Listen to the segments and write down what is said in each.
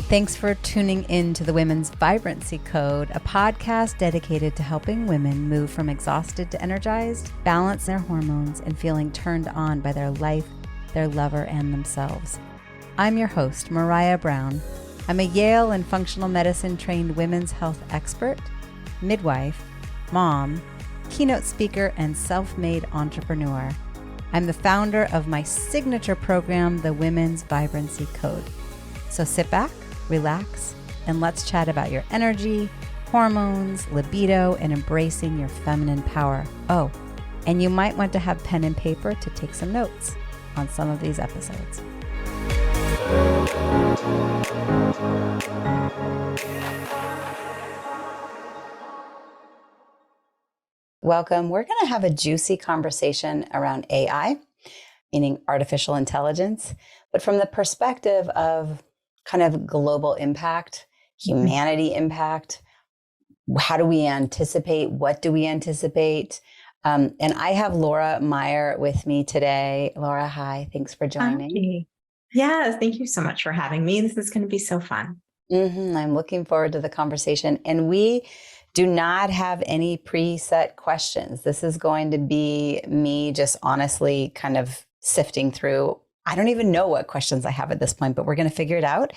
Thanks for tuning in to the Women's Vibrancy Code, a podcast dedicated to helping women move from exhausted to energized, balance their hormones, and feeling turned on by their life, their lover, and themselves. I'm your host, Maraya Brown. I'm a Yale and functional medicine trained women's health expert, midwife, mom, keynote speaker, and self-made entrepreneur. I'm the founder of my signature program, the Women's Vibrancy Code. So sit back, relax, and let's chat about your energy, hormones, libido, and embracing your feminine power. Oh, and you might want to have pen and paper to take some notes on some of these episodes. Welcome. We're going to have a juicy conversation around AI, meaning artificial intelligence, but from the perspective of kind of global impact, humanity impact. How do we anticipate? What do we anticipate? And I have Laura Meyer with me today. Laura, hi. Thanks for joining. Hi. Yes, thank you so much for having me. This is going to be so fun. I'm looking forward to the conversation. And we do not have any preset questions. This is going to be me just honestly kind of sifting through. I don't even know what questions I have at this point, but we're going to figure it out.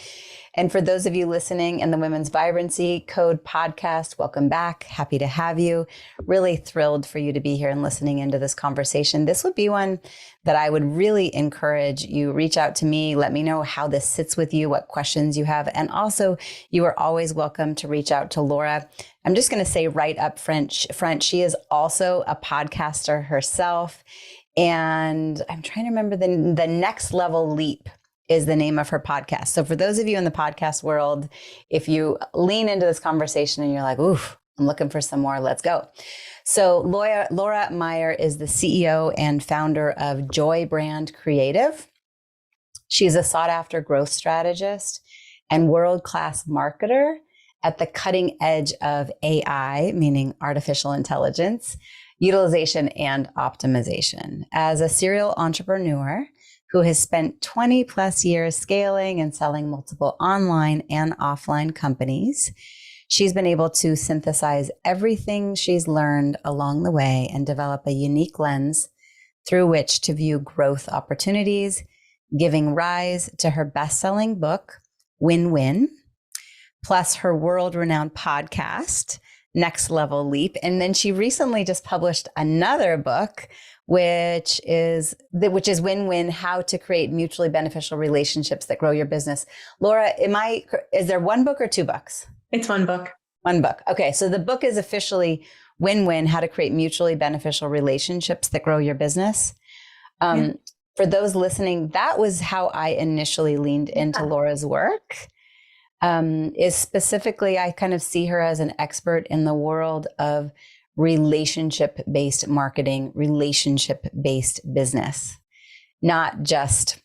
And for those of you listening in the Women's Vibrancy Code podcast, welcome back. Happy to have you. Really thrilled for you to be here and listening into this conversation. This would be one that I would really encourage you reach out to me. Let me know how this sits with you, what questions you have. And also, you are always welcome to reach out to Laura. I'm just going to say right up front, she is also a podcaster herself. And I'm trying to remember the Next Level Leap is the name of her podcast. So for those of you in the podcast world, if you lean into this conversation and you're like, oof, I'm looking for some more, let's go. So Laura Meyer is the CEO and founder of JoyBrand Creative. She's a sought after growth strategist and world-class marketer at the cutting edge of AI, meaning artificial intelligence, utilization and optimization. As a serial entrepreneur who has spent 20 plus years scaling and selling multiple online and offline companies, she's been able to synthesize everything she's learned along the way and develop a unique lens through which to view growth opportunities, giving rise to her best-selling book, Win-Win, plus her world-renowned podcast, Next Level Leap. And then she recently just published another book, which is Win-Win, How to Create Mutually Beneficial Relationships That Grow Your Business. Laura, is there one book or two books? It's one book. One book. Okay. So the book is officially Win-Win, How to Create Mutually Beneficial Relationships That Grow Your Business. For those listening, that was how I initially leaned into Laura's work. Is specifically, I kind of see her as an expert in the world of relationship-based marketing, relationship-based business, not just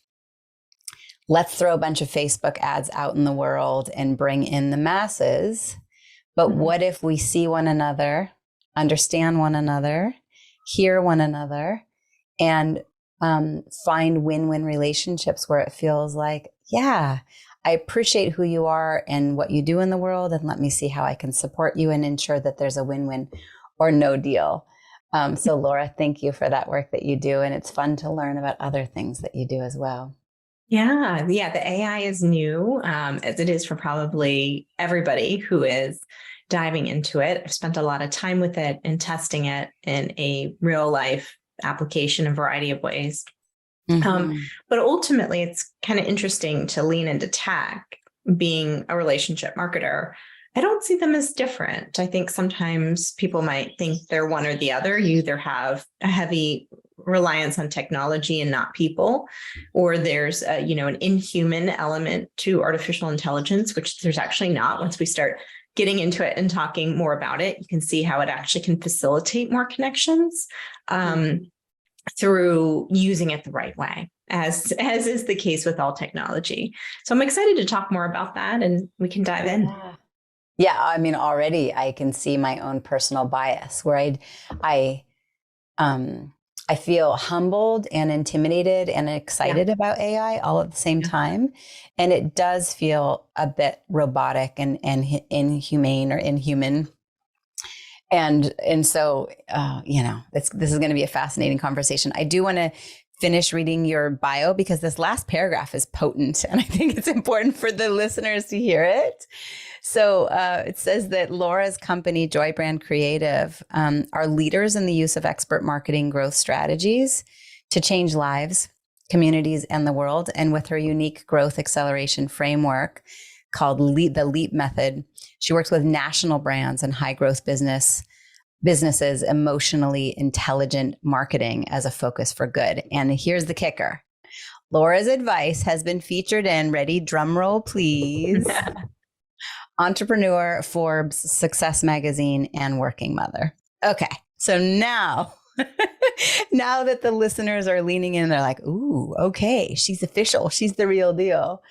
let's throw a bunch of Facebook ads out in the world and bring in the masses. But what if we see one another, understand one another, hear one another, and find win-win relationships where it feels like, yeah, I appreciate who you are and what you do in the world, and let me see how I can support you and ensure that there's a win-win or no deal. So Laura, thank you for that work that you do. And it's fun to learn about other things that you do as well. Yeah. The AI is new, as it is for probably everybody who is diving into it. I've spent a lot of time with it and testing it in a real life application in a variety of ways. But ultimately, it's kind of interesting to lean into tech, being a relationship marketer. I don't see them as different. I think sometimes people might think they're one or the other. You either have a heavy reliance on technology and not people, or there's an inhuman element to artificial intelligence, which there's actually not. Once we start getting into it and talking more about it, you can see how it actually can facilitate more connections. Through using it the right way, as is the case with all technology. So I'm excited to talk more about that, and we can dive in. Yeah, I mean, already I can see my own personal bias where I I feel humbled and intimidated and excited about AI all at the same time. And it does feel a bit robotic and inhumane or inhuman. And so, this is going to be a fascinating conversation. I do want to finish reading your bio because this last paragraph is potent, and I think it's important for the listeners to hear it. So it says that Laura's company, JoyBrand Creative, are leaders in the use of expert marketing growth strategies to change lives, communities, and the world. And with her unique growth acceleration framework called the LEAP method, she works with national brands and high growth businesses, emotionally intelligent marketing as a focus for good. And here's the kicker. Laura's advice has been featured in, ready, drum roll, please, Entrepreneur, Forbes, Success Magazine, and Working Mother. Okay, so now that the listeners are leaning in, they're like, ooh, okay, she's official. She's the real deal.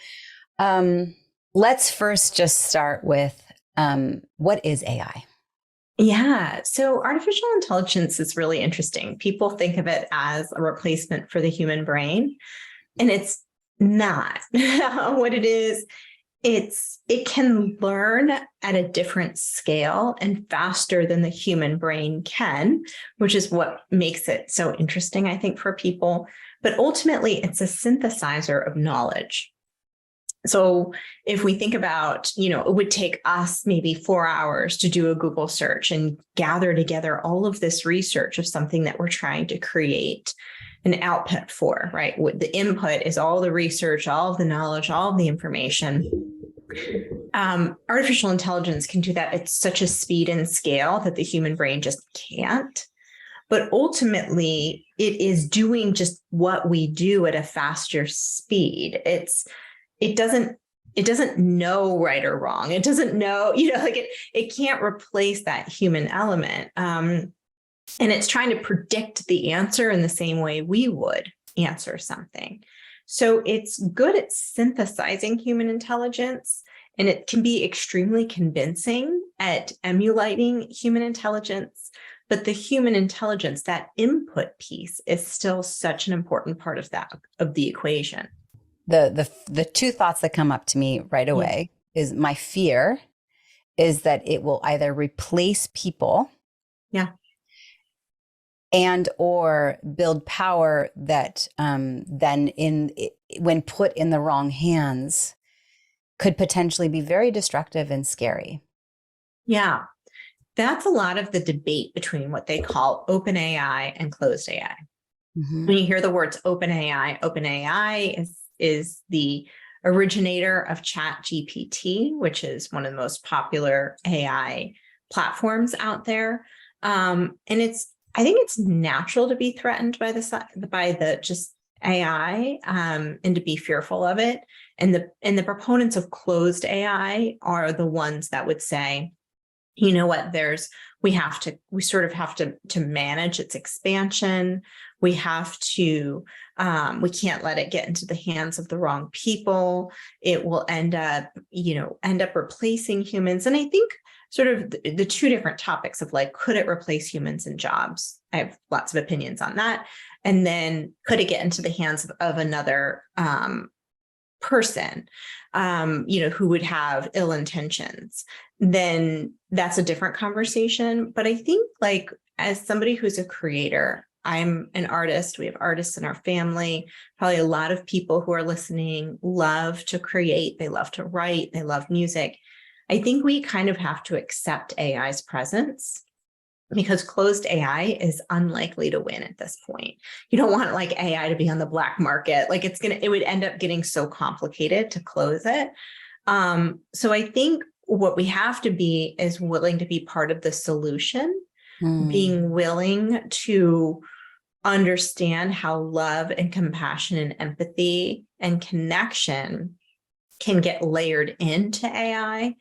Let's first just start with what is AI? Yeah. So artificial intelligence is really interesting. People think of it as a replacement for the human brain, and it's not. What it is, it can learn at a different scale and faster than the human brain can, which is what makes it so interesting, I think, for people. But ultimately, it's a synthesizer of knowledge. So if we think about, it would take us maybe 4 hours to do a Google search and gather together all of this research of something that we're trying to create an output for, right? The input is all the research, all of the knowledge, all of the information. Artificial intelligence can do that at such a speed and scale that the human brain just can't. But ultimately, it is doing just what we do at a faster speed. It doesn't know right or wrong. It doesn't know, it can't replace that human element. And it's trying to predict the answer in the same way we would answer something. So it's good at synthesizing human intelligence, and it can be extremely convincing at emulating human intelligence. But the human intelligence, that input piece, is still such an important part of the equation. The two thoughts that come up to me right away is my fear is that it will either replace people and or build power that then when put in the wrong hands could potentially be very destructive and scary. Yeah. That's a lot of the debate between what they call open AI and closed AI. Mm-hmm. When you hear the words open AI is the originator of ChatGPT, which is one of the most popular AI platforms out there. And I think it's natural to be threatened by the just AI and to be fearful of it. And the proponents of closed AI are the ones that would say, you know what, we sort of have to manage its expansion. We have to, we can't let it get into the hands of the wrong people. It will end up replacing humans. And I think sort of the two different topics of could it replace humans in jobs? I have lots of opinions on that. And then could it get into the hands of another person, who would have ill intentions? Then that's a different conversation. But I think as somebody who's a creator, I'm an artist. We have artists in our family. Probably a lot of people who are listening love to create. They love to write. They love music. I think we kind of have to accept AI's presence because closed AI is unlikely to win at this point. You don't want AI to be on the black market. It would end up getting so complicated to close it. So I think what we have to be is willing to be part of the solution, being willing to understand how love and compassion and empathy and connection can get layered into AI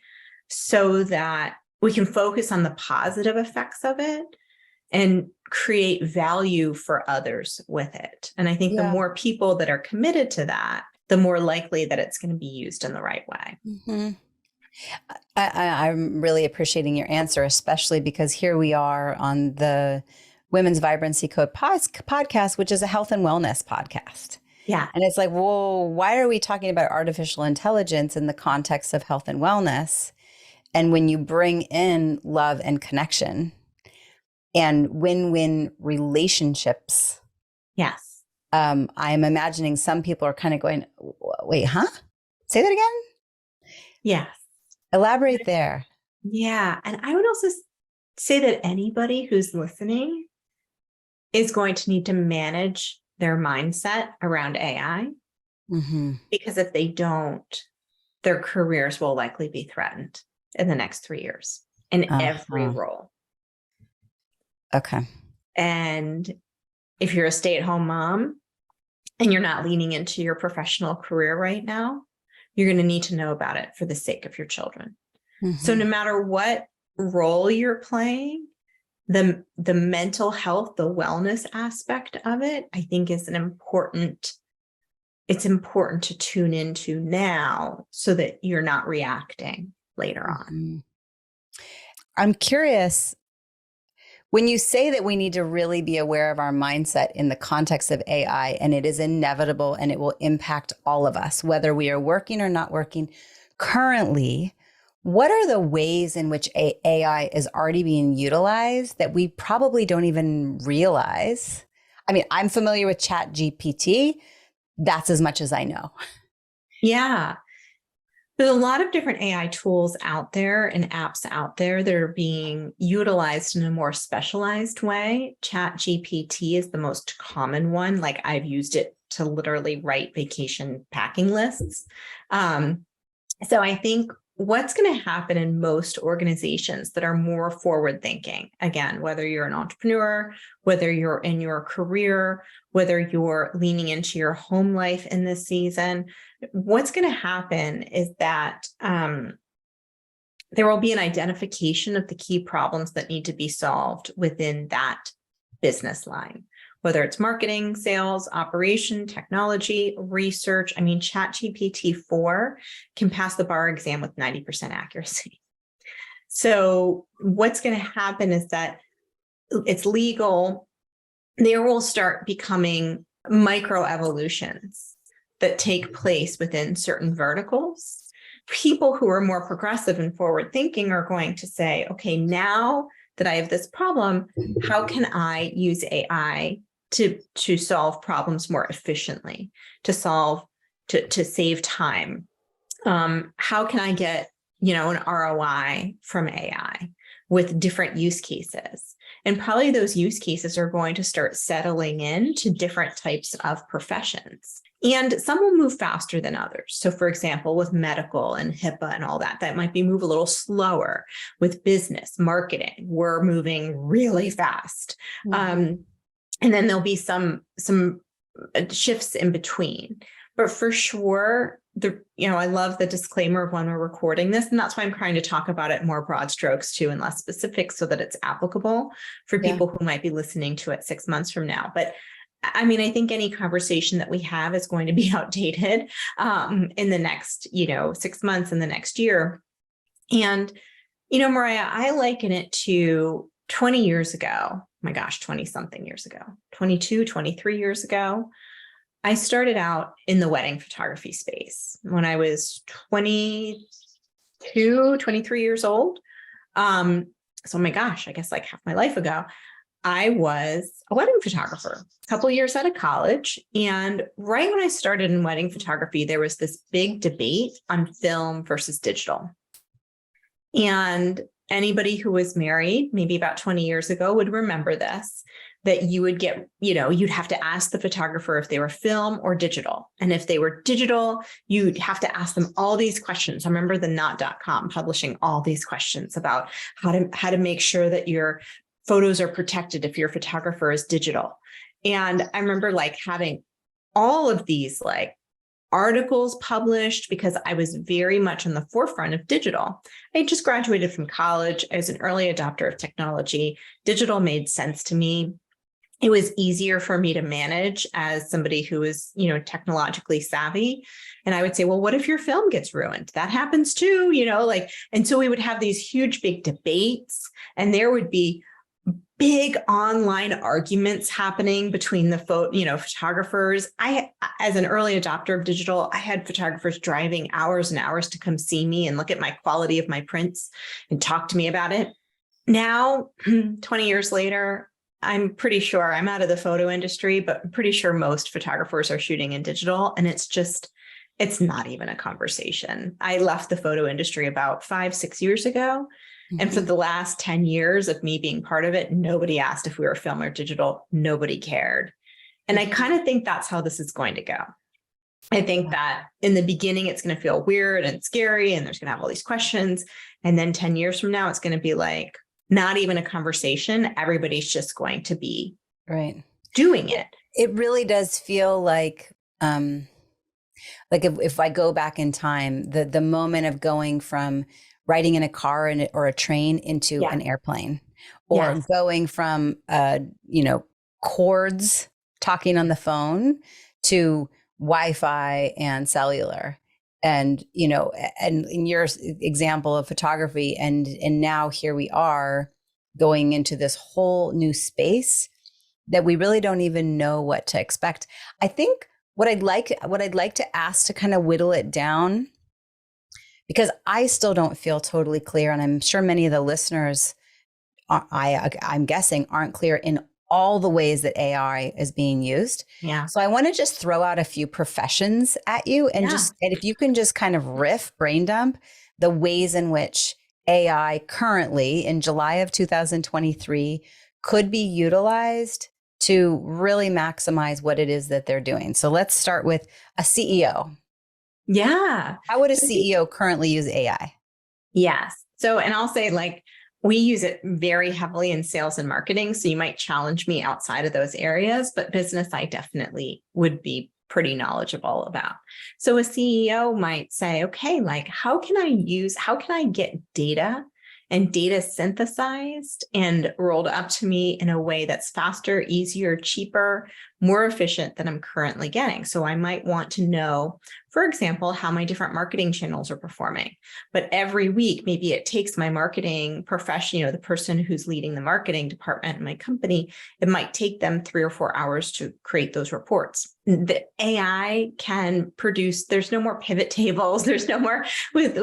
so that we can focus on the positive effects of it and create value for others with it. And I think the more people that are committed to that, the more likely that it's going to be used in the right way. Mm-hmm. I'm really appreciating your answer, especially because here we are Women's Vibrancy Code podcast, which is a health and wellness podcast. Yeah. And it's like, well, why are we talking about artificial intelligence in the context of health and wellness? And when you bring in love and connection and win-win relationships, Yes. I'm imagining some people are kind of going, wait, huh? Say that again? Yes. Elaborate there. Yeah. And I would also say that anybody who's listening is going to need to manage their mindset around AI, because if they don't, their careers will likely be threatened in the next 3 years in every role. Okay. And if you're a stay-at-home mom and you're not leaning into your professional career right now, you're going to need to know about it for the sake of your children. So no matter what role you're playing, the mental health, the wellness aspect of it, I think is it's important to tune into now so that you're not reacting later on. I'm curious, when you say that we need to really be aware of our mindset in the context of AI, and it is inevitable and it will impact all of us, whether we are working or not working currently, what are the ways in which AI is already being utilized that we probably don't even realize? I mean, I'm familiar with ChatGPT. That's as much as I know. Yeah. There's a lot of different AI tools out there and apps out there that are being utilized in a more specialized way. ChatGPT is the most common one. Like, I've used it to literally write vacation packing lists. So I think what's going to happen in most organizations that are more forward thinking, again, whether you're an entrepreneur, whether you're in your career, whether you're leaning into your home life in this season, what's going to happen is that there will be an identification of the key problems that need to be solved within that business line, whether it's marketing, sales, operation, technology, research. I mean, ChatGPT 4 can pass the bar exam with 90% accuracy. So what's going to happen is that it's legal. There will start becoming micro evolutions that take place within certain verticals. People who are more progressive and forward thinking are going to say, okay, now that I have this problem, how can I use AI to solve problems more efficiently, to save time? How can I get, an ROI from AI with different use cases? And probably those use cases are going to start settling into different types of professions. And some will move faster than others. So for example, with medical and HIPAA and all that, that might move a little slower. With business, marketing, we're moving really fast. And then there'll be some shifts in between. But for sure, I love the disclaimer of when we're recording this, and that's why I'm trying to talk about it more broad strokes too and less specific, so that it's applicable for people who might be listening to it 6 months from now. But I mean, I think any conversation that we have is going to be outdated in the next, 6 months, in the next year. And, Maraya, I liken it to 20 years ago. My gosh, 20 something years ago, 22, 23 years ago. I started out in the wedding photography space when I was 22, 23 years old. So my gosh, I guess like half my life ago, I was a wedding photographer, a couple of years out of college. And right when I started in wedding photography, there was this big debate on film versus digital. And anybody who was married maybe about 20 years ago would remember this, that you would get, you'd have to ask the photographer if they were film or digital. And if they were digital, you'd have to ask them all these questions. I remember the Knot.com publishing all these questions about how to make sure that your photos are protected if your photographer is digital. And I remember having all of these articles published because I was very much on the forefront of digital. I just graduated from college. I was an early adopter of technology. Digital made sense to me. It was easier for me to manage as somebody who is, technologically savvy. And I would say, well, what if your film gets ruined? That happens too, and so we would have these huge, big debates, and there would be big online arguments happening between the photographers. As an early adopter of digital, I had photographers driving hours and hours to come see me and look at my quality of my prints and talk to me about it. Now, 20 years later, I'm pretty sure I'm out of the photo industry, but I'm pretty sure most photographers are shooting in digital, and it's not even a conversation. I left the photo industry about 5-6 years ago. And for the last 10 years of me being part of it, nobody asked if we were film or digital. Nobody cared. And I kind of think that's how this is going to go. I think that in the beginning, it's going to feel weird and scary, and there's going to have all these questions. And then 10 years from now, it's going to be like not even a conversation. Everybody's just going to be doing it. It really does feel like if I go back in time, the moment of going from riding in a car or a train into an airplane, or going from cords talking on the phone to Wi-Fi and cellular, and and in your example of photography, and now here we are going into this whole new space that we really don't even know what to expect. I think what I'd like to ask to kind of whittle it down, because I still don't feel totally clear, and I'm sure many of the listeners, I'm guessing, aren't clear in all the ways that AI is being used. Yeah. So I want to just throw out a few professions at you, and and if you can just kind of brain dump the ways in which AI currently in July of 2023 could be utilized to really maximize what it is that they're doing. So let's start with a CEO. Yeah. How would a CEO currently use AI? Yes. So, and I'll say, we use it very heavily in sales and marketing. So you might challenge me outside of those areas, but business, I definitely would be pretty knowledgeable about. So a CEO might say, okay, how can I get data and data synthesized and rolled up to me in a way that's faster, easier, cheaper, more efficient than I'm currently getting? So I might want to know, for example, how my different marketing channels are performing. But every week, maybe it takes my marketing professional, the person who's leading the marketing department in my company, it might take them 3 or 4 hours to create those reports. The AI can produce, there's no more pivot tables. There's no more with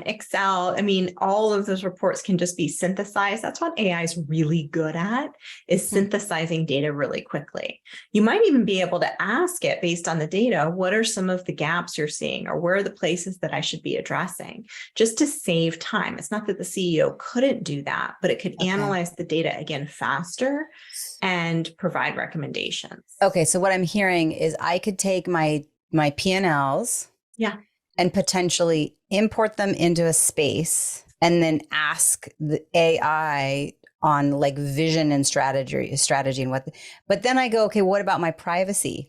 Excel. I mean, all of those reports can just be synthesized. That's what AI is really good at, is synthesizing data really quickly. You might even be able to ask it based on the data, what are some of the gaps you're seeing, or where are the places that I should be addressing, just to save time. It's not that the CEO couldn't do that, but it could analyze the data again faster and provide recommendations. Okay, so what I'm hearing is I could take my P&Ls and potentially import them into a space and then ask the AI on vision and strategy and what, but then I go, okay, what about my privacy?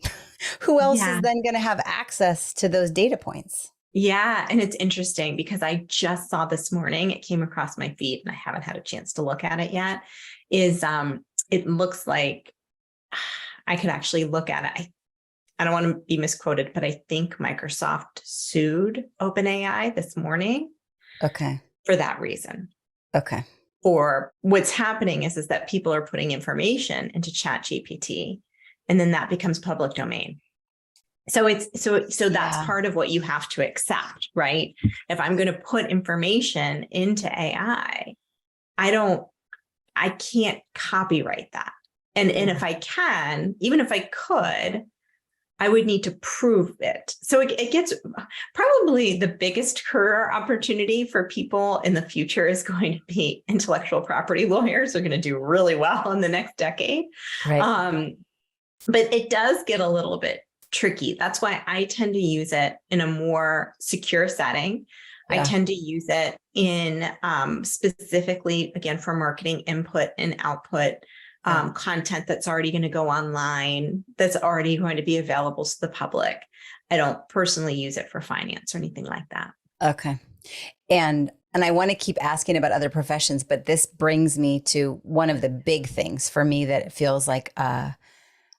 Who else is then going to have access to those data points? Yeah. And it's interesting because I just saw this morning, it came across my feed and I haven't had a chance to look at it yet, it looks like I could actually look at it. I don't want to be misquoted, but I think Microsoft sued OpenAI this morning. Okay. For that reason. Okay. Or what's happening is that people are putting information into ChatGPT, and then that becomes public domain. So that's part of what you have to accept, right? If I'm going to put information into AI, I can't copyright that. And if I can, even if I could, I would need to prove it. So it gets probably the biggest career opportunity for people in the future is going to be intellectual property lawyers. They're going to do really well in the next decade. Right. But it does get a little bit tricky. That's why I tend to use it in a more secure setting. Yeah. I tend to use it in specifically, again, for marketing input and output. Content that's already going to go online, that's already going to be available to the public. I don't personally use it for finance or anything like that. Okay. And I want to keep asking about other professions, but this brings me to one of the big things for me that it feels like a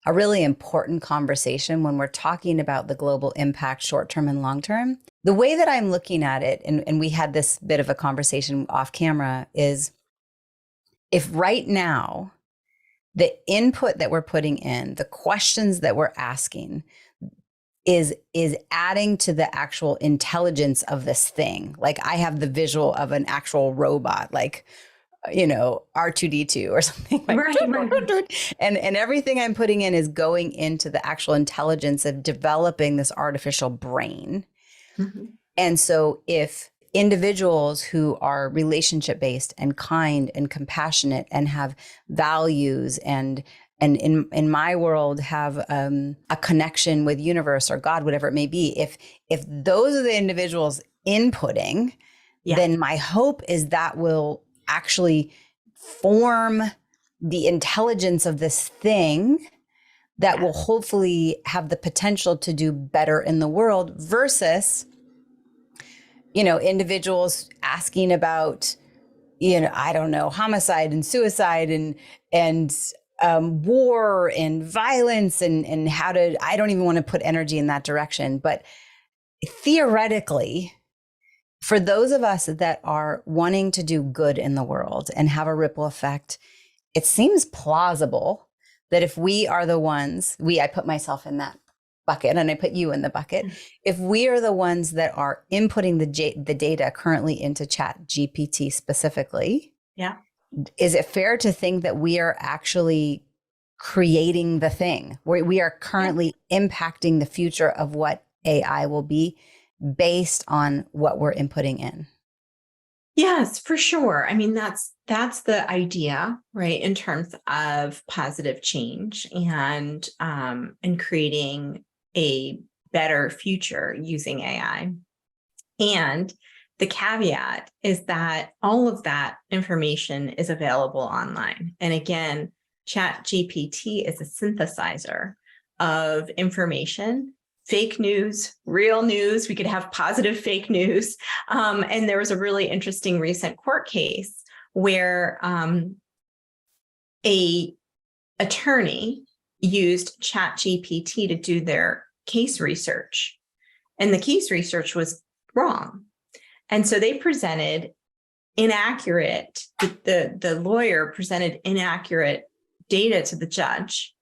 really important conversation when we're talking about the global impact, short-term and long-term. The way that I'm looking at it, and we had this bit of a conversation off camera, is if right now the input that we're putting in, the questions that we're asking is adding to the actual intelligence of this thing. Like I have the visual of an actual robot, like, you know, R2D2 or something like Right. and everything I'm putting in is going into the actual intelligence of developing this artificial brain. Mm-hmm. And so if individuals who are relationship based and kind and compassionate and have values and in my world have a connection with universe or God, whatever it may be, if those are the individuals inputting, then my hope is that will actually form the intelligence of this thing that will hopefully have the potential to do better in the world versus, you know, individuals asking about, you know, I don't know, homicide and suicide and war and violence and how to, I don't even want to put energy in that direction. But theoretically, for those of us that are wanting to do good in the world and have a ripple effect, it seems plausible that if we are the ones, I put myself in that bucket and I put you in the bucket. If we are the ones that are inputting the data currently into Chat GPT specifically, is it fair to think that we are actually creating the thing? We are currently impacting the future of what AI will be based on what we're inputting in. Yes, for sure. I mean, that's the idea, right? In terms of positive change and creating a better future using AI. And the caveat is that all of that information is available online. And again, Chat GPT is a synthesizer of information, fake news, real news. We could have positive fake news. And there was a really interesting recent court case where a attorney used Chat GPT to do their case research, and the case research was wrong. And so they presented inaccurate, the lawyer presented inaccurate data to the judge,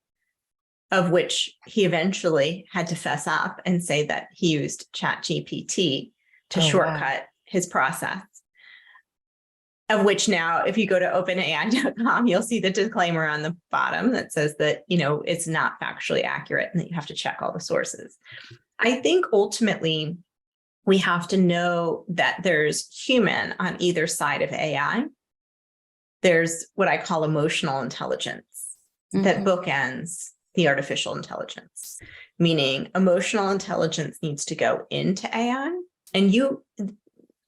of which he eventually had to fess up and say that he used Chat GPT to shortcut his process. Of which now, if you go to openai.com, you'll see the disclaimer on the bottom that says that, you know, it's not factually accurate and that you have to check all the sources. I think ultimately we have to know that there's human on either side of AI. There's what I call emotional intelligence that bookends the artificial intelligence, meaning emotional intelligence needs to go into AI. And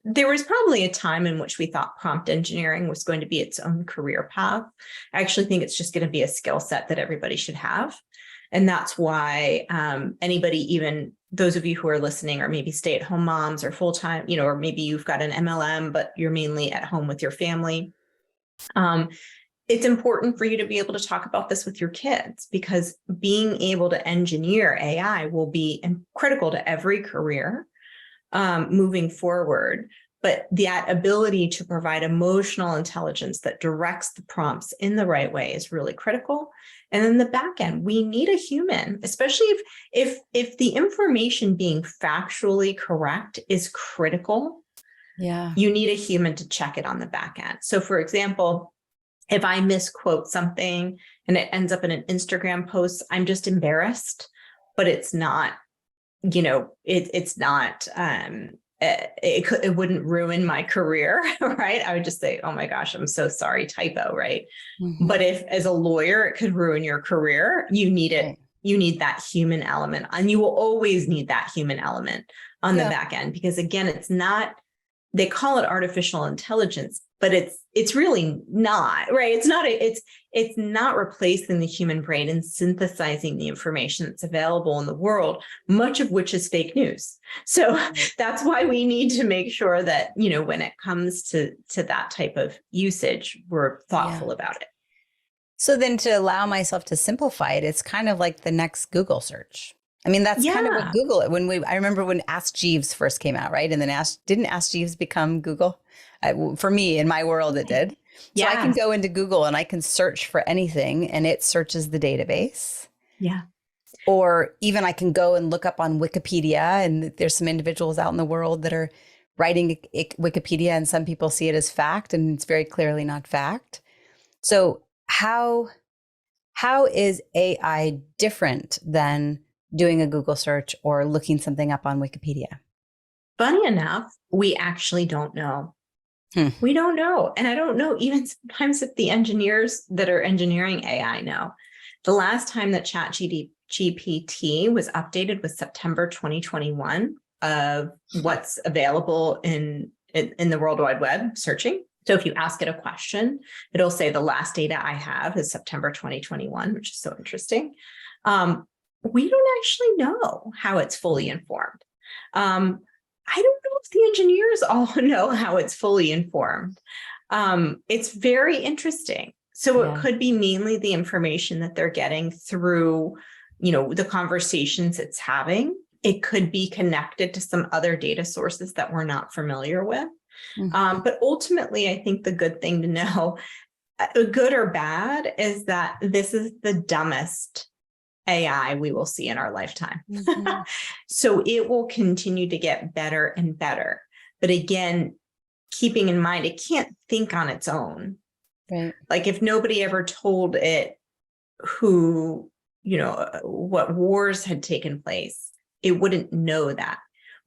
there was probably a time in which we thought prompt engineering was going to be its own career path. I actually think it's just going to be a skill set that everybody should have. And that's why anybody, even those of you who are listening, or maybe stay-at-home moms or full-time, you know, or maybe you've got an MLM, but you're mainly at home with your family. It's important for you to be able to talk about this with your kids, because being able to engineer AI will be critical to every career moving forward. But that ability to provide emotional intelligence that directs the prompts in the right way is really critical. And then the back end, we need a human, especially if the information being factually correct is critical. You need a human to check it on the back end. So for example, if I misquote something and it ends up in an Instagram post, I'm just embarrassed, but it's not, you know, it's not, it wouldn't ruin my career, right? I would just say, oh my gosh, I'm so sorry, typo, right? But if as a lawyer, it could ruin your career, you need it. Right. You need that human element, and you will always need that human element on the back end, because again, it's not, they call it artificial intelligence, but it's really not, right? It's not replacing the human brain and synthesizing the information that's available in the world, much of which is fake news. So that's why we need to make sure that, you know, when it comes to that type of usage, we're thoughtful about it. So then to allow myself to simplify it, it's kind of like the next Google search. I mean, that's kind of what Google, I remember when Ask Jeeves first came out, right? And then didn't Ask Jeeves become Google? For me, in my world, it did. So I can Yes. go into Google and I can search for anything and it searches the database. Yeah. Or even I can go and look up on Wikipedia, and there's some individuals out in the world that are writing Wikipedia, and some people see it as fact, and it's very clearly not fact. So how is AI different than doing a Google search or looking something up on Wikipedia? Funny enough, we actually don't know. Hmm. We don't know. And I don't know even sometimes if the engineers that are engineering AI know. The last time that ChatGPT was updated was September 2021 of what's available in the World Wide Web searching. So if you ask it a question, it'll say the last data I have is September 2021, which is so interesting. We don't actually know how it's fully informed. I don't know if the engineers all know how it's fully informed. It's very interesting. So it could be mainly the information that they're getting through, the conversations it's having. It could be connected to some other data sources that we're not familiar with. But ultimately, I think the good thing to know, good or bad, is that this is the dumbest AI we will see in our lifetime. Mm-hmm. So it will continue to get better and better. But again, keeping in mind, it can't think on its own. Right. Like if nobody ever told it what wars had taken place, it wouldn't know that.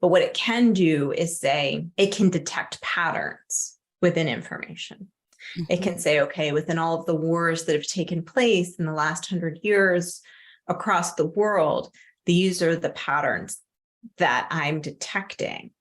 But what it can do is say it can detect patterns within information. Mm-hmm. It can say, okay, within all of the wars that have taken place in the last 100 years across the world, these are the patterns that I'm detecting.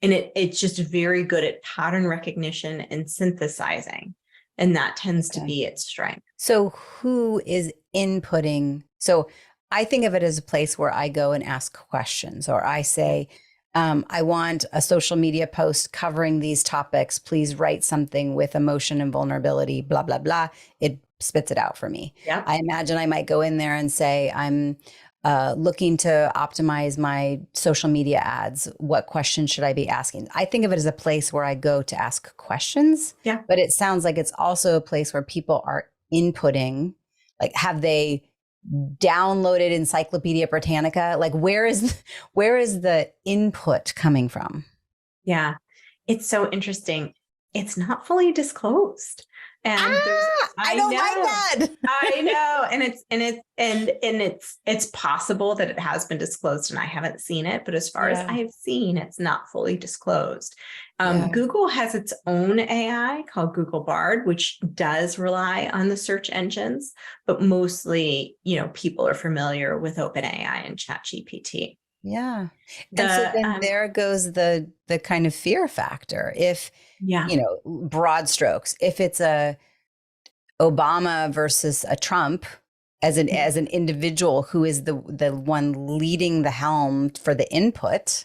And it's just very good at pattern recognition and synthesizing. And that tends to be its strength. So who is inputting? So I think of it as a place where I go and ask questions, or I say, I want a social media post covering these topics. Please write something with emotion and vulnerability, blah, blah, blah. It spits it out for me. Yep. I imagine I might go in there and say, I'm looking to optimize my social media ads. What questions should I be asking? I think of it as a place where I go to ask questions. Yeah. But it sounds like it's also a place where people are inputting. Like, have they downloaded Encyclopedia Britannica? Like, where is the input coming from? Yeah, it's so interesting. It's not fully disclosed. And I don't like that. I know. And it's possible that it has been disclosed and I haven't seen it, but as far as I have seen, it's not fully disclosed. Google has its own AI called Google Bard, which does rely on the search engines, but mostly, people are familiar with OpenAI and ChatGPT. Yeah. And so then there goes the kind of fear factor. If, broad strokes, if it's a Obama versus a Trump as an individual who is the one leading the helm for the input,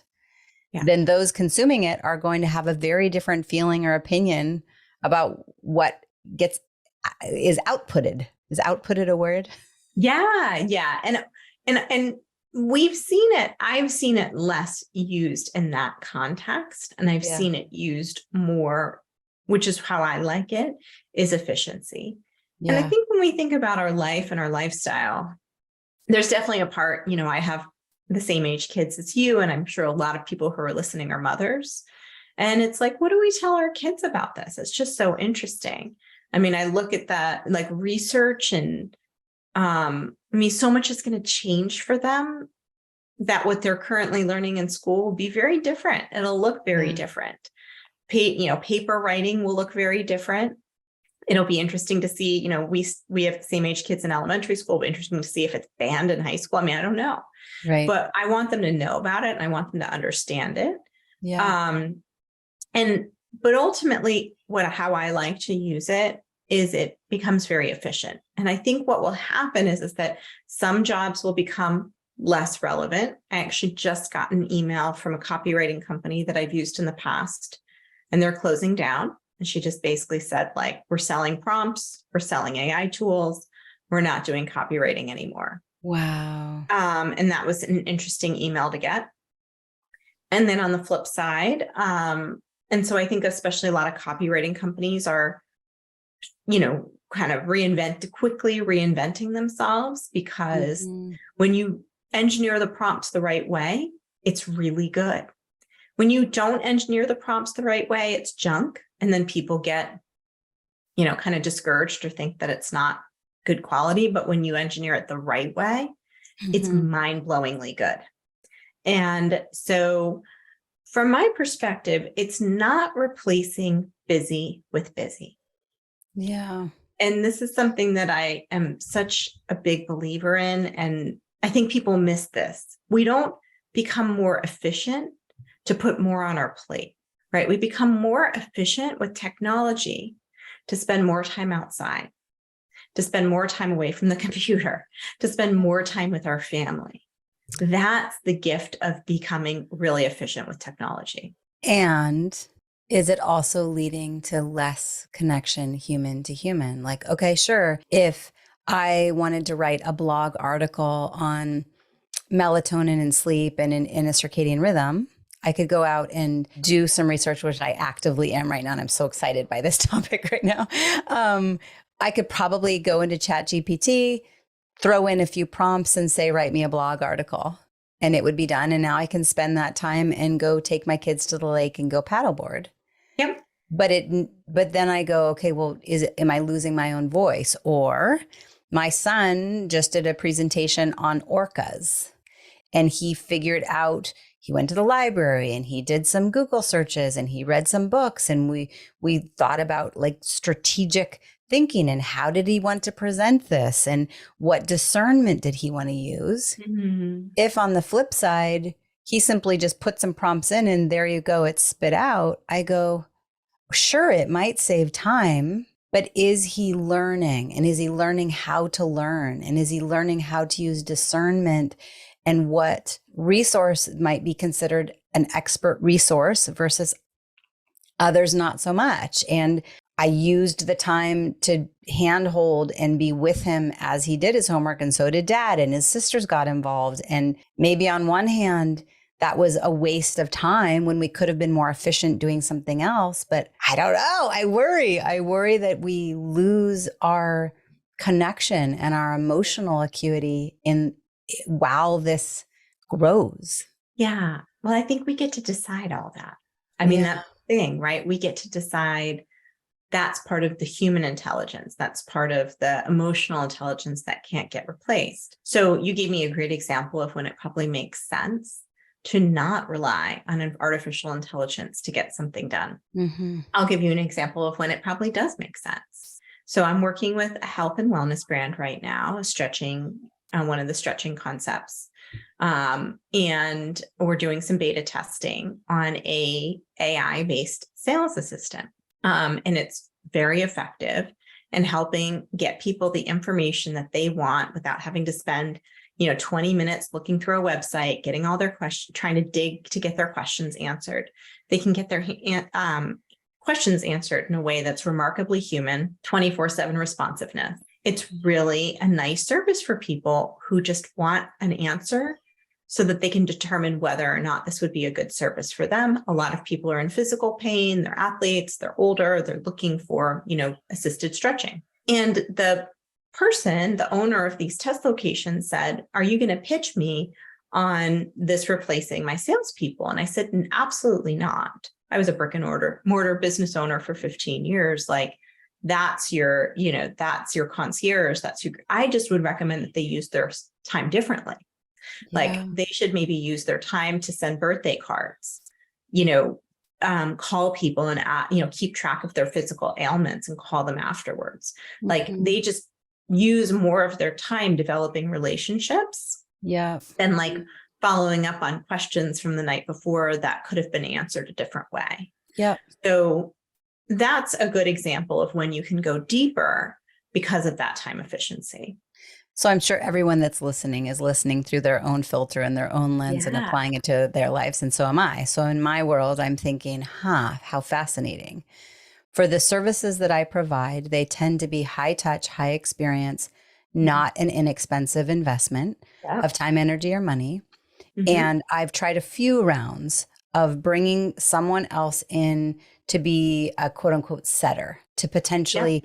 then those consuming it are going to have a very different feeling or opinion about what is outputted. Is outputted a word? Yeah. Yeah. And we've seen it. I've seen it less used in that context. And I've seen it used more, which is how I like it, is efficiency. Yeah. And I think when we think about our life and our lifestyle, there's definitely a part, I have the same age kids as you, and I'm sure a lot of people who are listening are mothers. And it's like, what do we tell our kids about this? It's just so interesting. I mean, I look at that like research and so much is going to change for them that what they're currently learning in school will be very different. It'll look very different. Paper writing will look very different. It'll be interesting to see, we have the same age kids in elementary school, but interesting to see if it's banned in high school. I mean, I don't know. Right. But I want them to know about it and I want them to understand it. Yeah. But ultimately how I like to use it is it becomes very efficient. And I think what will happen is that some jobs will become less relevant. I actually just got an email from a copywriting company that I've used in the past, and they're closing down. And she just basically said, like, we're selling prompts, we're selling AI tools, we're not doing copywriting anymore. Wow. And that was an interesting email to get. And then on the flip side, and so I think especially a lot of copywriting companies are kind of quickly reinventing themselves, because when you engineer the prompts the right way, it's really good. When you don't engineer the prompts the right way, it's junk. And then people get, kind of discouraged or think that it's not good quality. But when you engineer it the right way, it's mind-blowingly good. And so from my perspective, it's not replacing busy with busy. Yeah. And this is something that I am such a big believer in. And I think people miss this. We don't become more efficient to put more on our plate, right? We become more efficient with technology to spend more time outside, to spend more time away from the computer, to spend more time with our family. That's the gift of becoming really efficient with technology. And is it also leading to less connection human to human? Like, okay, sure. If I wanted to write a blog article on melatonin and sleep and in a circadian rhythm, I could go out and do some research, which I actively am right now. And I'm so excited by this topic right now. I could probably go into ChatGPT, throw in a few prompts and say, write me a blog article, and it would be done. And now I can spend that time and go take my kids to the lake and go paddleboard. Yep. But then I go, okay, well, am I losing my own voice? Or my son just did a presentation on orcas, and he figured out, he went to the library and he did some Google searches and he read some books, and we thought about like strategic thinking and how did he want to present this and what discernment did he want to use. If on the flip side, he simply just put some prompts in and there you go, it's spit out, I go, sure, it might save time, but is he learning? And is he learning how to learn? And is he learning how to use discernment and what resource might be considered an expert resource versus others not so much? And I used the time to handhold and be with him as he did his homework, and so did dad, and his sisters got involved. And maybe on one hand, that was a waste of time when we could have been more efficient doing something else. But I don't know. I worry that we lose our connection and our emotional acuity while this grows. Yeah. Well, I think we get to decide all that. I mean, that's the thing, right? We get to decide. That's part of the human intelligence. That's part of the emotional intelligence that can't get replaced. So you gave me a great example of when it probably makes sense to not rely on an artificial intelligence to get something done. I'll give you an example of when it probably does make sense. So I'm working with a health and wellness brand right now, stretching, one of the stretching concepts. And we're doing some beta testing on a AI-based sales assistant. And it's very effective in helping get people the information that they want without having to spend, 20 minutes looking through a website, getting all their questions, trying to dig to get their questions answered. They can get their questions answered in a way that's remarkably human, 24/7 responsiveness. It's really a nice service for people who just want an answer so that they can determine whether or not this would be a good service for them. A lot of people are in physical pain, they're athletes, they're older, they're looking for, assisted stretching. And the person, the owner of these test locations said, are you going to pitch me on this replacing my salespeople? And I said, absolutely not. I was a brick and mortar business owner for 15 years. Like that's your concierge. I just would recommend that they use their time differently. Like they should maybe use their time to send birthday cards, call people and, keep track of their physical ailments and call them afterwards. Like they just use more of their time developing relationships than like following up on questions from the night before that could have been answered a different way. So that's a good example of when you can go deeper because of that time efficiency. So I'm sure everyone that's listening is listening through their own filter and their own lens and applying it to their lives. And so am I. So in my world, I'm thinking, how fascinating. For the services that I provide, they tend to be high touch, high experience, not an inexpensive investment of time, energy, or money. And I've tried a few rounds of bringing someone else in to be a quote unquote setter, to potentially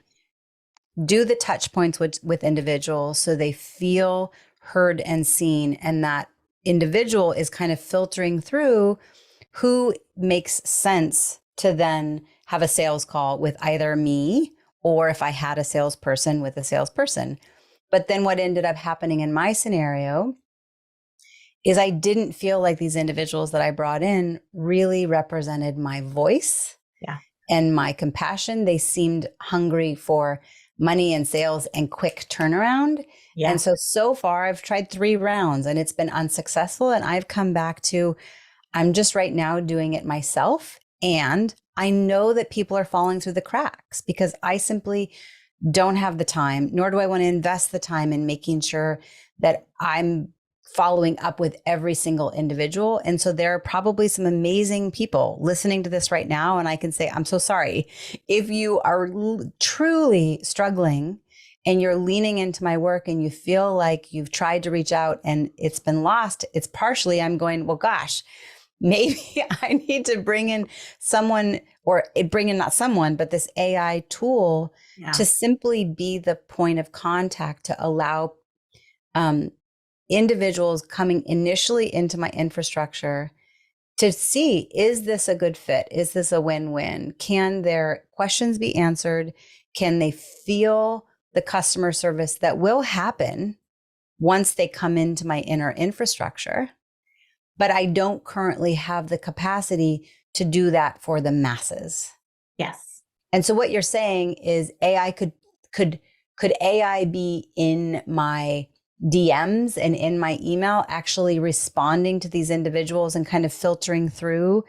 do the touch points with individuals so they feel heard and seen, and that individual is kind of filtering through who makes sense to then have a sales call with either me, or if I had a salesperson, with a salesperson. But then what ended up happening in my scenario is I didn't feel like these individuals that I brought in really represented my voice and my compassion. They seemed hungry for money and sales and quick turnaround. Yeah. And so far I've tried 3 rounds and it's been unsuccessful. And I've come back to, I'm just right now doing it myself. And I know that people are falling through the cracks because I simply don't have the time, nor do I want to invest the time in making sure that I'm following up with every single individual. And so there are probably some amazing people listening to this right now. And I can say, I'm so sorry. If you are truly struggling and you're leaning into my work and you feel like you've tried to reach out and it's been lost, it's partially, I'm going, well, gosh, maybe I need to bring in someone, or bring in not someone, but this AI tool to simply be the point of contact to allow individuals coming initially into my infrastructure to see, is this a good fit? Is this a win-win? Can their questions be answered? Can they feel the customer service that will happen once they come into my inner infrastructure? But I don't currently have the capacity to do that for the masses. Yes. And so what you're saying is AI could AI be in my DMs and in my email, actually responding to these individuals and kind of filtering through?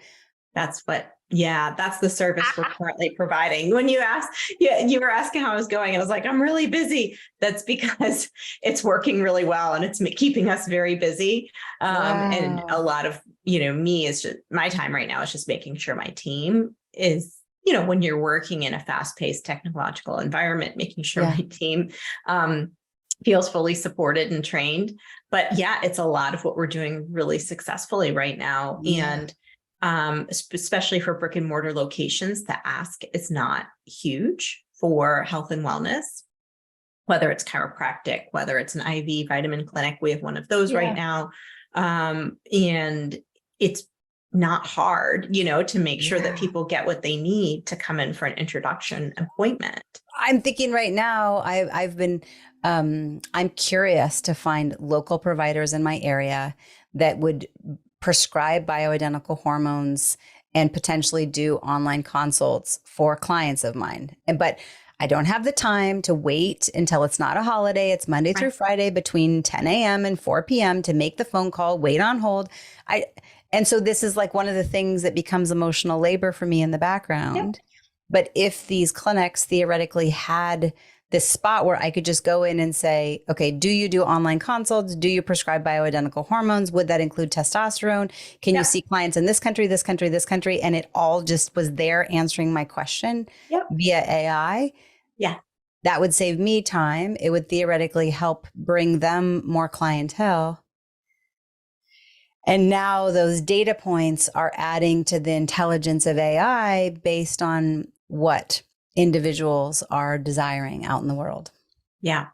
That's the service we're currently providing. When you asked, you were asking how I was going. I was like, I'm really busy. That's because it's working really well and it's keeping us very busy. Wow. And a lot of, me is just, my time right now is just making sure my team is, when you're working in a fast-paced technological environment, making sure my team feels fully supported and trained. But it's a lot of what we're doing really successfully right now. Yeah. And especially for brick and mortar locations, the ask is not huge for health and wellness, whether it's chiropractic, whether it's an IV vitamin clinic. We have one of those right now. And it's not hard, to make sure that people get what they need to come in for an introduction appointment. I'm thinking right now, I've been, I'm curious to find local providers in my area that would prescribe bioidentical hormones and potentially do online consults for clients of mine. But I don't have the time to wait until it's not a holiday. It's Monday through Friday between 10 a.m. and 4 p.m. to make the phone call, wait on hold. And so this is like one of the things that becomes emotional labor for me in the background. Yep. But if these clinics theoretically had this spot where I could just go in and say, okay, do you do online consults? Do you prescribe bioidentical hormones? Would that include testosterone? Can you see clients in this country, this country, this country? And it all just was there answering my question via AI. Yeah. That would save me time. It would theoretically help bring them more clientele. And now those data points are adding to the intelligence of AI based on what individuals are desiring out in the world. Yeah.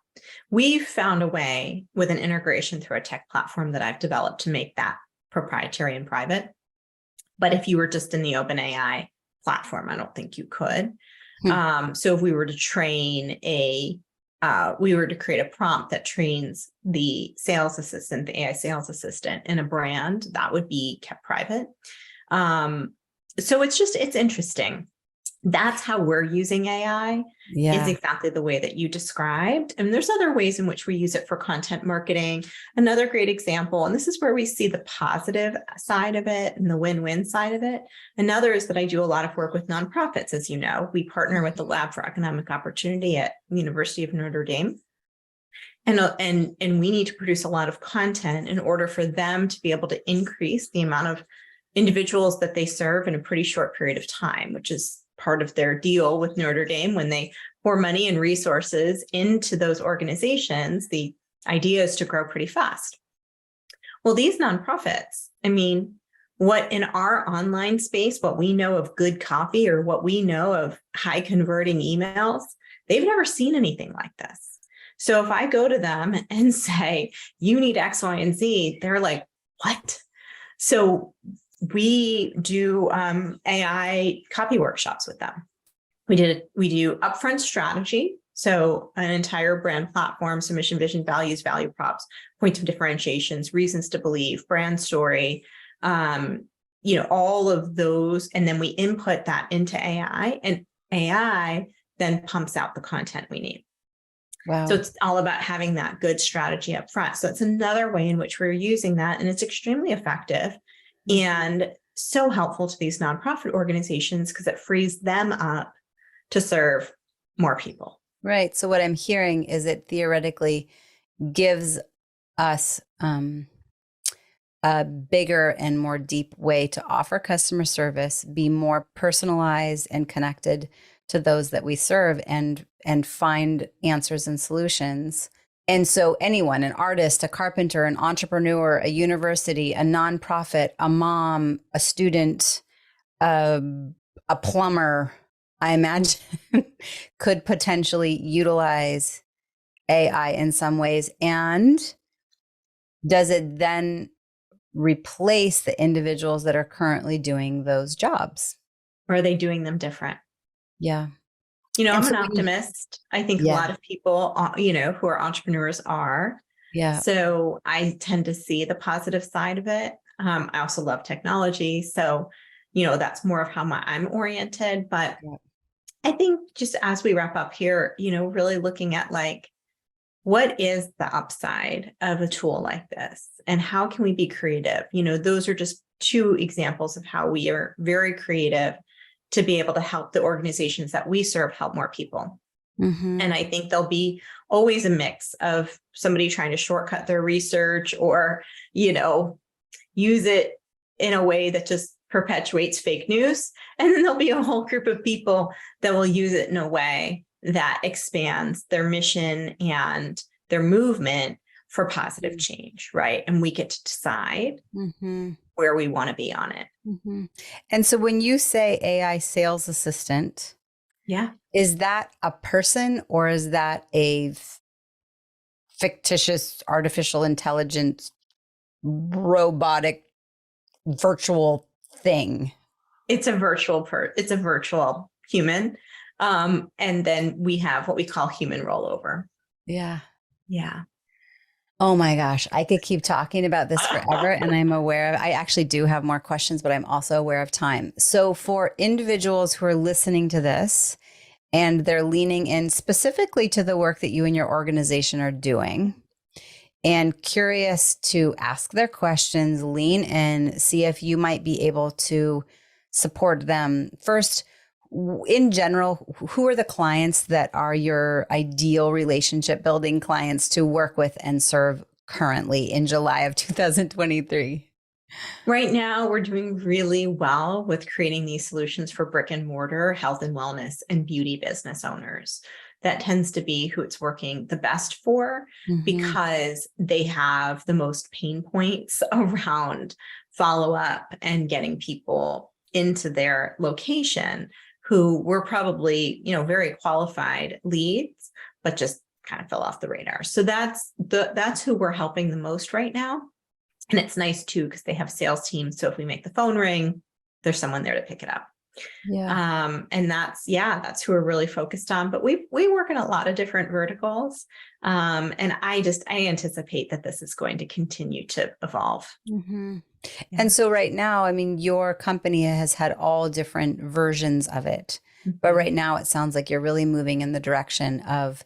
We've found a way with an integration through a tech platform that I've developed to make that proprietary and private. But if you were just in the OpenAI platform, I don't think you could. So if we were to train we were to create a prompt that trains the sales assistant, the AI sales assistant in a brand, that would be kept private. So it's interesting. That's how we're using AI is exactly the way that you described. And there's other ways in which we use it for content marketing. Another great example, and this is where we see the positive side of it and the win-win side of it. Another is that I do a lot of work with nonprofits. As you know, we partner with the Lab for Economic Opportunity at University of Notre Dame. And we need to produce a lot of content in order for them to be able to increase the amount of individuals that they serve in a pretty short period of time, which is part of their deal with Notre Dame. When they pour money and resources into those organizations, the idea is to grow pretty fast. Well, these nonprofits, what in our online space, what we know of good copy or what we know of high converting emails, they've never seen anything like this. So if I go to them and say, you need X, Y, and Z, they're like, what? So we do AI copy workshops with them. We do upfront strategy. So an entire brand platform, so mission, vision, values, value props, points of differentiations, reasons to believe, brand story, all of those. And then we input that into AI, and AI then pumps out the content we need. Wow. So it's all about having that good strategy up front. So it's another way in which we're using that. And it's extremely effective and so helpful to these nonprofit organizations because it frees them up to serve more people. Right. So what I'm hearing is it theoretically gives us a bigger and more deep way to offer customer service, be more personalized and connected to those that we serve, and find answers and solutions. And so anyone, an artist, a carpenter, an entrepreneur, a university, a nonprofit, a mom, a student, a plumber, I imagine could potentially utilize AI in some ways. And does it then replace the individuals that are currently doing those jobs? Or are they doing them different? Yeah. I'm an optimist. I think a lot of people, who are entrepreneurs are. Yeah. So I tend to see the positive side of it. I also love technology. So, that's more of how I'm oriented. But I think just as we wrap up here, really looking at what is the upside of a tool like this and how can we be creative? Those are just two examples of how we are very creative to be able to help the organizations that we serve help more people. Mm-hmm. And I think there'll be always a mix of somebody trying to shortcut their research or, use it in a way that just perpetuates fake news. And then there'll be a whole group of people that will use it in a way that expands their mission and their movement for positive change, right? And we get to decide where we want to be on it. Mm-hmm. And so when you say AI sales assistant, is that a person or is that a fictitious artificial intelligence robotic virtual thing? It's a virtual it's a virtual human. And then we have what we call human rollover. Yeah. Yeah. Oh my gosh, I could keep talking about this forever. And I'm aware I actually do have more questions, but I'm also aware of time. So for individuals who are listening to this and they're leaning in specifically to the work that you and your organization are doing and curious to ask their questions, lean in, see if you might be able to support them. First, in general, who are the clients that are your ideal relationship building clients to work with and serve currently in July of 2023? Right now, we're doing really well with creating these solutions for brick and mortar health and wellness and beauty business owners. That tends to be who it's working the best for because they have the most pain points around follow-up and getting people into their location who were probably, very qualified leads, but just kind of fell off the radar. So that's who we're helping the most right now. And it's nice too, because they have sales teams. So if we make the phone ring, there's someone there to pick it up. Yeah. And that's who we're really focused on. But we work in a lot of different verticals. And I anticipate that this is going to continue to evolve. Mm-hmm. Yeah. And so right now, I mean, your company has had all different versions of it, but right now it sounds like you're really moving in the direction of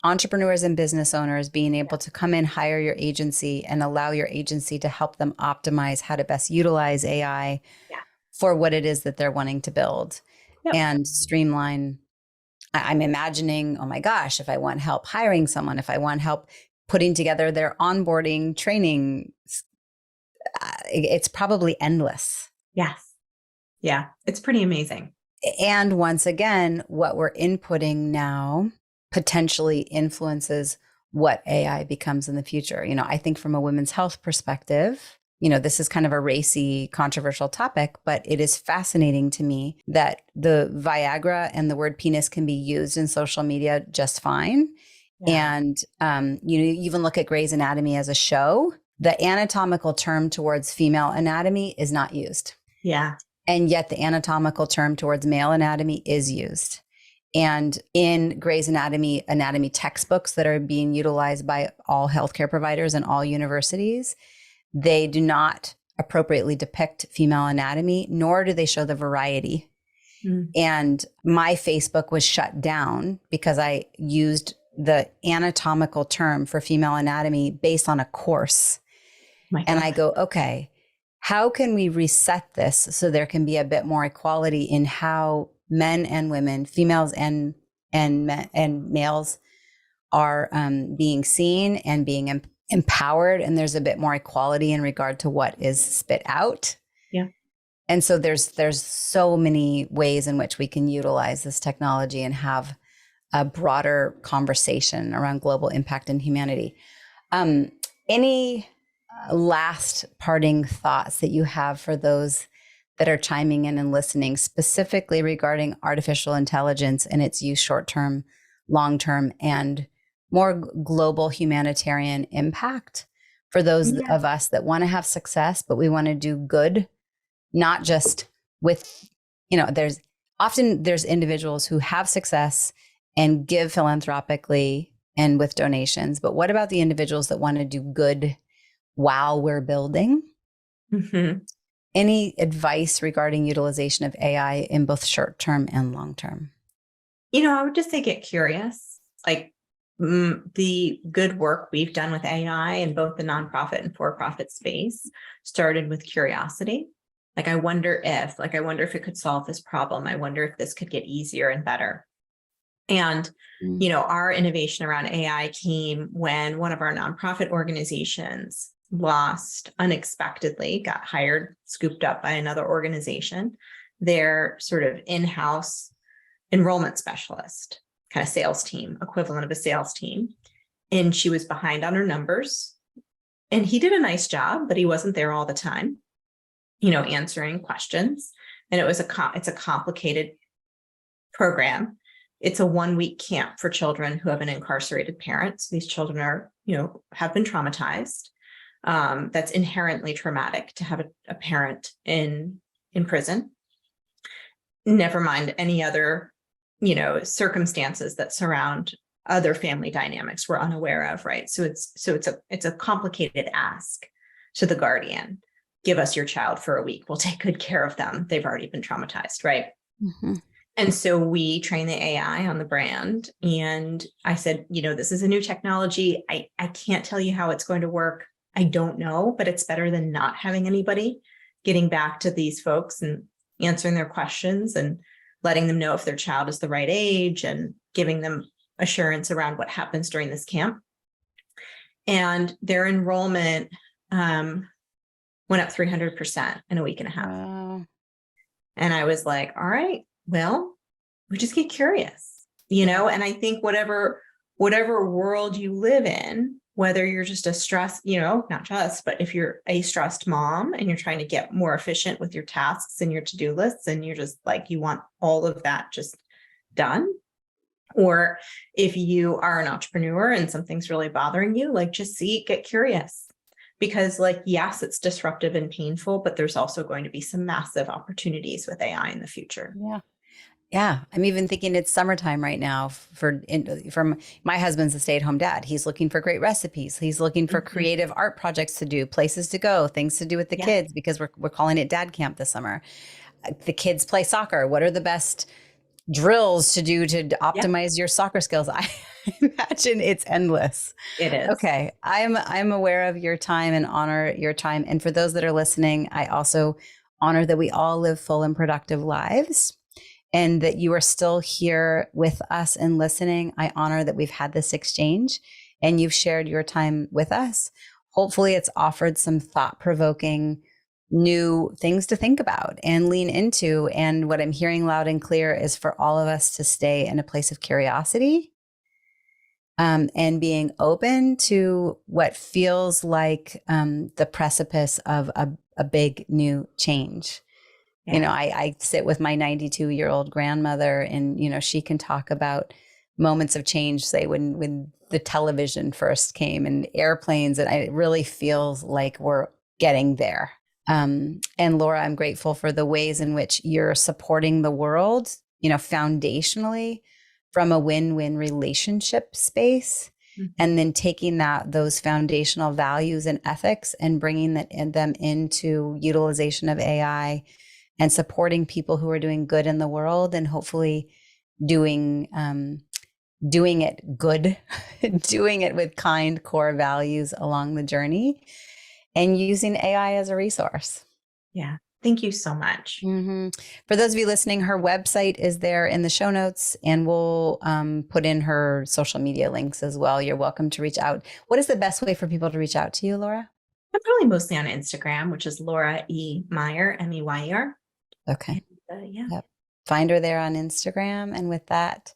entrepreneurs and business owners being able to come in, hire your agency and allow your agency to help them optimize how to best utilize AI for what it is that they're wanting to build and streamline. I'm imagining, oh my gosh, if I want help hiring someone, if I want help putting together their onboarding training, it's probably endless. Yes. Yeah. It's pretty amazing. And once again, what we're inputting now potentially influences what AI becomes in the future. I think from a women's health perspective, this is kind of a racy, controversial topic, but it is fascinating to me that the Viagra and the word penis can be used in social media just fine. Yeah. And you even look at Grey's Anatomy as a show, the anatomical term towards female anatomy is not used. Yeah. And yet the anatomical term towards male anatomy is used. And in Grey's Anatomy textbooks that are being utilized by all healthcare providers and all universities, they do not appropriately depict female anatomy, nor do they show the variety. Mm. And my Facebook was shut down because I used the anatomical term for female anatomy based on a course. And I go, okay, how can we reset this so there can be a bit more equality in how men and women, females and males are being seen and being empowered, and there's a bit more equality in regard to what is spit out. Yeah. And so there's so many ways in which we can utilize this technology and have a broader conversation around global impact and humanity. Any last parting thoughts that you have for those that are chiming in and listening, specifically regarding artificial intelligence and its use short-term, long-term, and more global humanitarian impact for those of us that want to have success, but we want to do good, not just with, there's individuals who have success and give philanthropically and with donations, but what about the individuals that want to do good while we're building? Mm-hmm. Any advice regarding utilization of AI in both short-term and long-term? I would just say get curious. Like the good work we've done with AI in both the nonprofit and for-profit space started with curiosity. I wonder if it could solve this problem. I wonder if this could get easier and better. And, our innovation around AI came when one of our nonprofit organizations unexpectedly got scooped up by another organization, their sort of in-house enrollment specialist, kind of sales team, equivalent of a sales team. And she was behind on her numbers. And he did a nice job, but he wasn't there all the time, answering questions. And it's a complicated program. It's a 1-week camp for children who have an incarcerated parent. So these children are, have been traumatized. That's inherently traumatic to have a parent in prison. Never mind any other, circumstances that surround other family dynamics we're unaware of, right? So it's a complicated ask to the guardian. Give us your child for a week. We'll take good care of them. They've already been traumatized, right? Mm-hmm. And so we train the AI on the brand. And I said, this is a new technology. I can't tell you how it's going to work. I don't know, but it's better than not having anybody getting back to these folks and answering their questions and letting them know if their child is the right age and giving them assurance around what happens during this camp. And their enrollment went up 300% in a week and a half. Wow. And I was like, all right, well, we just get curious, and I think whatever world you live in, whether you're just a stress, not just, but if you're a stressed mom and you're trying to get more efficient with your tasks and your to-do lists, and you're just you want all of that just done. Or if you are an entrepreneur and something's really bothering you, just get curious. Because yes, it's disruptive and painful, but there's also going to be some massive opportunities with AI in the future. Yeah. Yeah. I'm even thinking it's summertime right now from my husband's a stay-at-home dad. He's looking for great recipes. He's looking for creative art projects to do, places to go, things to do with the kids, because we're calling it dad camp this summer. The kids play soccer. What are the best drills to do to optimize your soccer skills? I imagine it's endless. It is. Okay. I'm aware of your time and honor your time. And for those that are listening, I also honor that we all live full and productive lives, and that you are still here with us and listening. I honor that we've had this exchange and you've shared your time with us. Hopefully it's offered some thought-provoking new things to think about and lean into. And what I'm hearing loud and clear is for all of us to stay in a place of curiosity and being open to what feels like the precipice of a big new change. Yeah. You know, I sit with my 92-year-old grandmother, and, you know, she can talk about moments of change, say when the television first came and airplanes, and it really feels like we're getting there. And Laura, I'm grateful for the ways in which you're supporting the world, you know, foundationally from a win-win relationship space, and then taking those foundational values and ethics and bringing them into utilization of AI and supporting people who are doing good in the world, and hopefully doing it good, doing it with kind core values along the journey, and using AI as a resource. Yeah. Thank you so much. Mm-hmm. For those of you listening, her website is there in the show notes, and we'll put in her social media links as well. You're welcome to reach out. What is the best way for people to reach out to you, Laura? I'm probably mostly on Instagram, which is Laura E. Meyer, Meyer. Okay. And, yeah. Yep. Find her there on Instagram. And with that,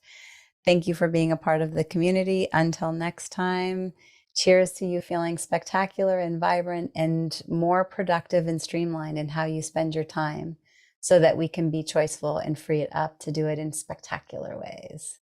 thank you for being a part of the community. Until next time, cheers to you feeling spectacular and vibrant and more productive and streamlined in how you spend your time, so that we can be choiceful and free it up to do it in spectacular ways.